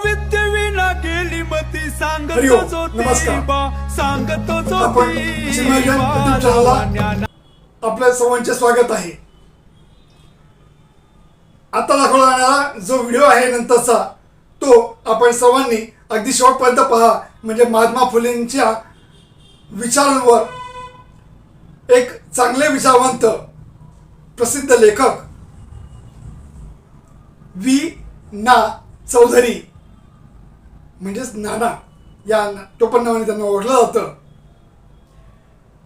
विद्ये विना गेली मती सांगतो जो सांगतो जो आपल्या सर्वांचे स्वागत आहे. आता दाखवला जो व्हिडिओ आहे नंतरचा तो आपण सर्वांनी अगदी शेवटपर्यंत पहा. म्हणजे महात्मा फुलेंच्या विचारांवर एक चांगले विचारवंत प्रसिद्ध लेखक वी ना चौधरी म्हणजेच नाना या टोपण नावाने त्यांना ओळखलं जातं.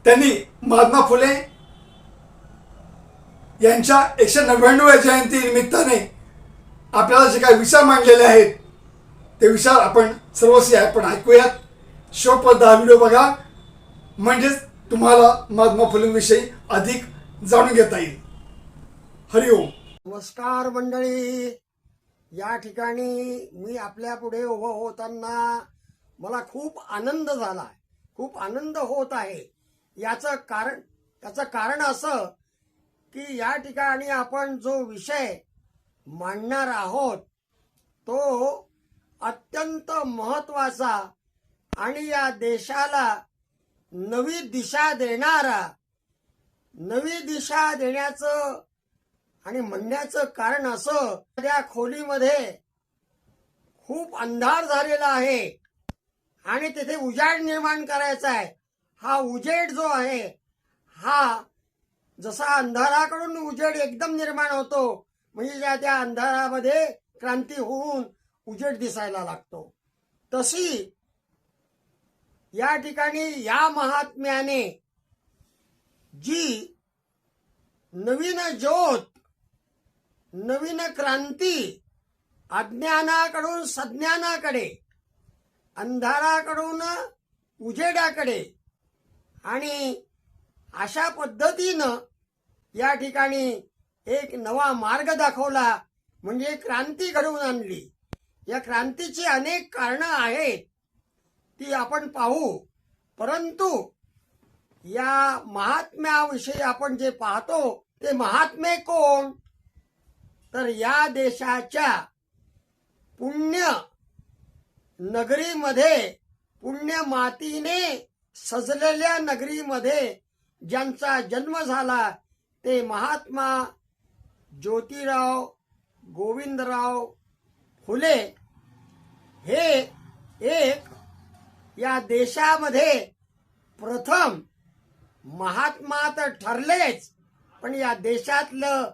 त्यांनी महात्मा फुले यांच्या 199व्या जयंती निमित्ताने आपल्याला जे काही विचार मांडलेले आहेत ते विचार आपण सर्वस्वी आपण ऐकूयात. शेवटपर्यंत हा व्हिडिओ बघा म्हणजेच तुम्हाला महात्मा फुलेंविषयी अधिक जाणून घेता येईल. हरिओम. नमस्कार मंडळी. या ठिकाणी मी आपल्या पुढे उभं होताना मला खूप आनंद झाला, खूप आनंद होत आहे. याचं कारण असं की या ठिकाणी आपण जो विषय मांडणार आहोत तो अत्यंत महत्वाचा आणि या देशाला नवी दिशा देण्याचं आणि म्हणण्याचं कारण असं, त्या खोलीमध्ये खूप अंधार झालेला आहे आणि तिथे उजेड निर्माण करायचा आहे. हा उजेड जो आहे हा जसा अंधाराकडून उजेड एकदम निर्माण होतो म्हणजे त्या अंधारामध्ये क्रांती होऊन उजेड दिसायला लागतो, तशी या ठिकाणी या महात्म्याने जी नवीन ज्योत, नवीन क्रांती, अज्ञानाकडून सज्ञानाकडे, अंधाराकडून उजेडाकडे आणि अशा पद्धतीनं या ठिकाणी एक नवा मार्ग दाखवला म्हणजे क्रांती घडवून आणली. या क्रांतीची अनेक कारणं आहेत ती आपण पाहू, परंतु या महात्म्याविषयी आपण जे पाहतो ते महात्मे कोण, तर या देशाच्या पुण्य नगरीमध्ये, पुण्य मातीने सजलेल्या नगरीमध्ये ज्यांचा जन्म झाला ते महात्मा ज्योतिराव गोविंदराव फुले हे एक या देशामध्ये प्रथम महात्मा तर ठरलेच, पण या देशातलं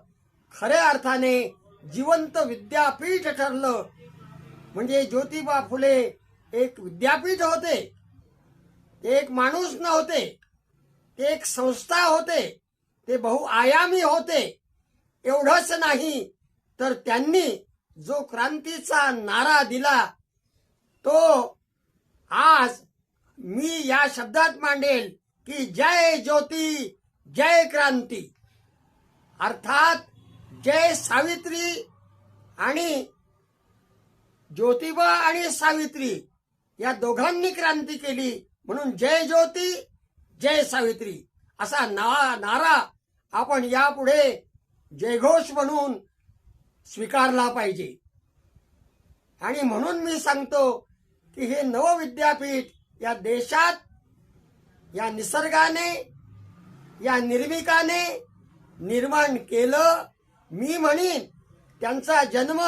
खऱ्या अर्थाने जिवंत विद्यापीठ ठरलं. म्हणजे ज्योतिबा फुले एक विद्यापीठ होते, ते एक माणूस नव्हते, ते एक संस्था होते, ते बहुआयामी होते. एवढंच नाही तर त्यांनी जो क्रांतीचा नारा दिला तो आज मी या शब्दात मांडेल की जय ज्योती जय क्रांती. अर्थात जय सावित्री, आणि ज्योतिबा आणि सावित्री या दोघांनी क्रांती केली म्हणून जय ज्योती जय सावित्री असा नारा आपण यापुढे जयघोष म्हणून स्वीकारला पाहिजे. आणि म्हणून मी सांगतो की हे नवविद्यापीठ या देशात या निसर्गाने, या निर्मिकाने निर्माण केलं. मी म्हणीन त्यांचा जन्म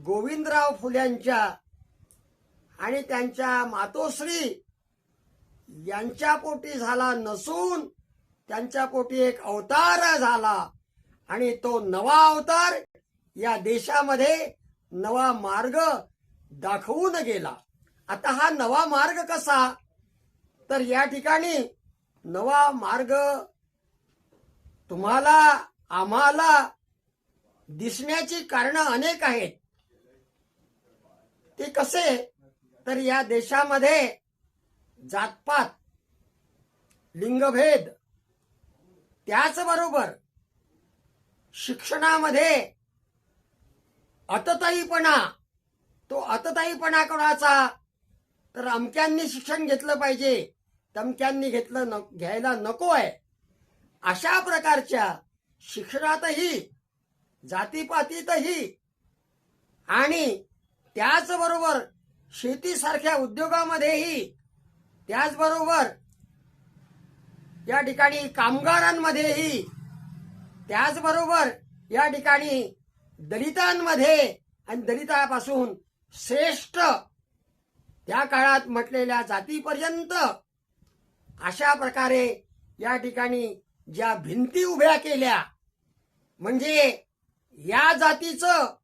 गोविंदराव फुल्यांच्या आणि त्यांच्या मातोश्री यांच्या पोटी झाला नसून त्यांच्या पोटी एक अवतार झाला आणि तो नवा अवतार या देशामध्ये नवा मार्ग दाखवून गेला. आता हा नवा मार्ग कसा, तर या ठिकाणी नवा मार्ग तुम्हाला आम्हाला दिसण्याची कारणं अनेक आहेत. ते कसे, तर या देशामध्ये जातपात, लिंगभेद, त्याचबरोबर शिक्षणामध्ये अतताईपणा, तो अतताईपणा कोणाचा, तर अमक्यांनी शिक्षण घेतलं पाहिजे, तमक्यांनी घ्यायला नको आहे, अशा प्रकारच्या शिक्षणातही, जातीपातीतही आणि त्याचबरोबर शेतीसारख्या उद्योगामध्येही, त्याचबरोबर या ठिकाणी कामगारांमध्येही, त्याचबरोबर या ठिकाणी दलितांमध्ये आणि दलितापासून श्रेष्ठ त्या काळात म्हटलेल्या जातीपर्यंत अशा प्रकारे या ठिकाणी ज्या भिंती उभ्या केल्या, म्हणजे या जातीचं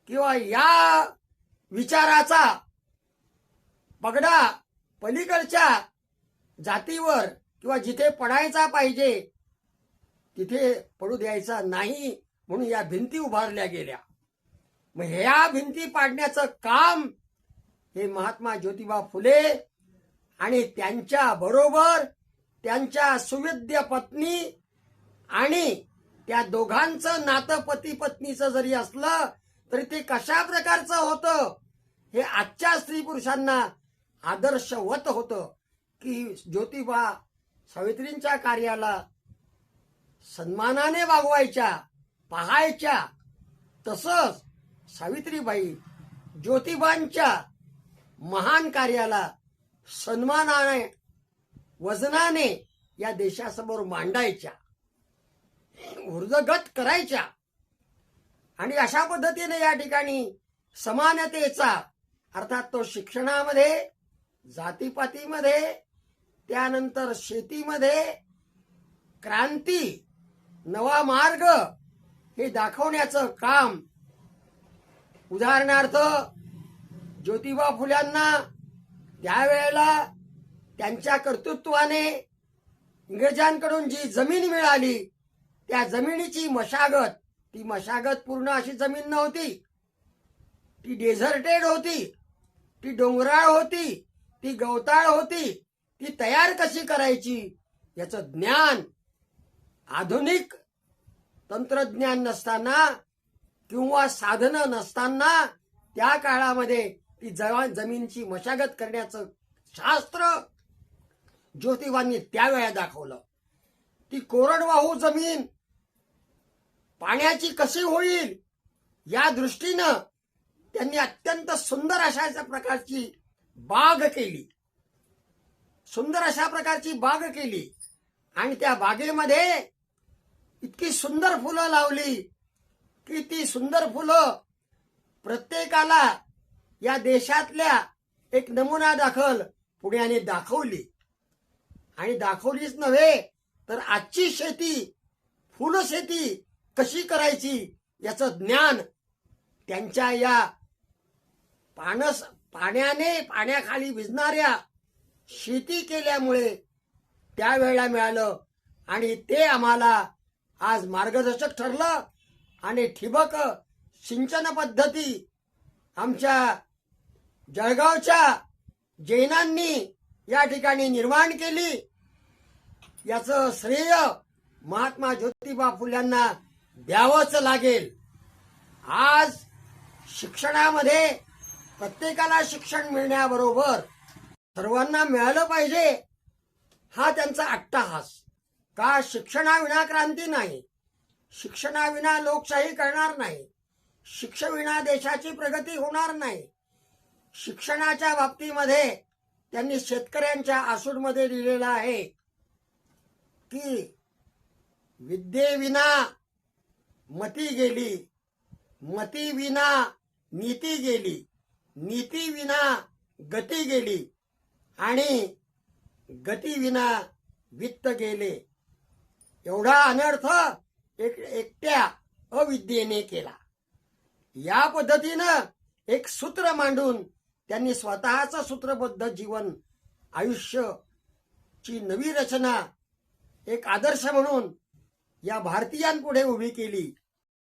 किंवा या विचाराचा पगडा पलीकडच्या जातीवर किंवा जिथे पडायचा पाहिजे तिथे पडू द्यायचा नाही, म्हणून या भिंती उभारल्या गेल्या. मग ह्या भिंती पाडण्याचं काम हे महात्मा ज्योतिबा फुले आणि त्यांच्या बरोबर त्यांच्या सुविद्य पत्नी आणि त्या दोघांचं नातं पती पत्नीचं जरी असलं तरी ते कशा प्रकारचं होतं हे आजच्या स्त्री पुरुषांना आदर्शवत होतं की ज्योतिबा सावित्रींच्या कार्याला सन्मानाने वागवायच्या, पाहायच्या. तसंच सावित्रीबाई ज्योतिबांच्या महान कार्याला सन्मानाने, वजनाने या देशासमोर मांडायच्या, उर्धगत करायच्या. आणि अशा पद्धतीने या ठिकाणी समानतेचा अर्थात तो शिक्षणामध्ये, जातीपातीमध्ये, त्यानंतर शेतीमध्ये क्रांती, नवा मार्ग हे दाखवण्याचं काम. उदाहरणार्थ ज्योतिबा फुल्यांना त्यावेळेला त्यांच्या कर्तृत्वाने इंग्रजांकडून जी जमीन मिळाली त्या जमिनीची मशागत, ती मशागत पूर्ण अशी जमीन नव्हती, ती डेझर्टेड होती, ती डोंगराळ होती, ती गवताळ होती. ती तयार कशी करायची याचं ज्ञान आधुनिक तंत्रज्ञान नसताना किंवा साधनं नसताना त्या काळामध्ये ती जमिनीची मशागत करण्याचं शास्त्र ज्योतिबांनी त्यावेळा दाखवलं. ती कोरडवाहू जमीन पाण्याची कशी होईल या दृष्टीनं त्यांनी अत्यंत सुंदर अशा प्रकारची बाग केली, सुंदर अशा प्रकारची बाग केली. आणि त्या बागेमध्ये इतकी सुंदर फुलं लावली की ती सुंदर फुलं प्रत्येकाला या देशातल्या एक नमुना दाखल पुण्याने दाखवली. आणि दाखवलीच नव्हे तर आजची शेती, फुलशेती कशी करायची याचं ज्ञान त्यांच्या या पाण्याखाली भिजणाऱ्या शेती केल्यामुळे त्यावेळेला मिळालं. आणि ते आम्हाला आज मार्गदर्शक ठरलं. आणि ठिबक सिंचन पद्धती आमच्या जळगावच्या जैनांनी या ठिकाणी निर्माण केली. याचं श्रेय महात्मा ज्योतिबा फुल्यांना द्यावंच लागेल. आज शिक्षणामध्ये प्रत्येकाला शिक्षण मिळण्याबरोबर सर्वांना मिळालं पाहिजे हा त्यांचा अट्टाहास. का शिक्षणाविना क्रांती नाही, शिक्षणाविना लोकशाही करणार नाही, शिक्षणाविना देशाची प्रगती होणार नाही. शिक्षणाच्या बाबतीमध्ये त्यांनी शेतकऱ्यांच्या आसूडमध्ये लिहिलेलं आहे की विद्येविना मती गेली, मतीविना नीती गेली, नीतीविना गती गेली आणि गतीविना वित्त गेले. एवढा अनर्थ एकट्या अविद्येने केला. या पद्धतीनं एक सूत्र मांडून त्यांनी स्वतःचं सूत्रबद्ध जीवन, आयुष्याची नवी रचना एक आदर्श म्हणून या भारतीयांपुढे उभी केली.